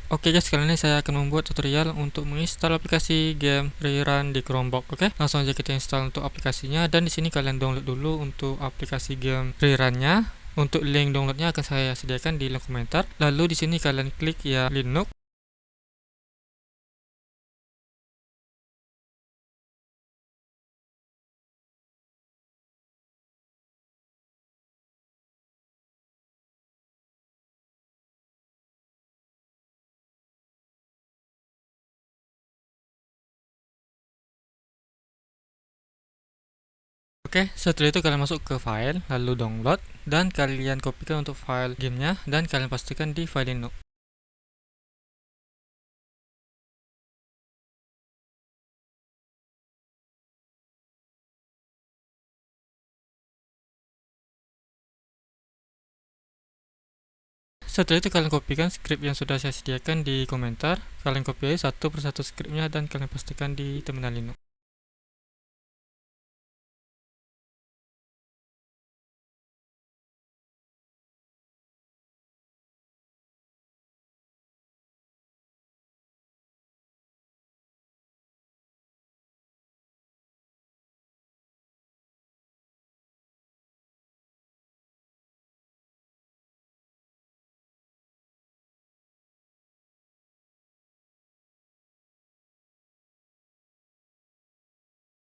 Oke guys, kali ini saya akan membuat tutorial untuk menginstal aplikasi game Rerun di Chromebook. Oke, langsung aja kita install untuk aplikasinya, dan di sini kalian download dulu untuk aplikasi game Rerunnya. Untuk link downloadnya akan saya sediakan di link komentar. Lalu di sini kalian klik ya Linux. Oke, setelah itu kalian masuk ke file, lalu download, dan kalian kopikan untuk file gamenya, dan kalian pastikan di file Linux. Setelah itu kalian kopikan script yang sudah saya sediakan di komentar, kalian copy satu persatu scriptnya dan kalian pastikan di terminal Linux.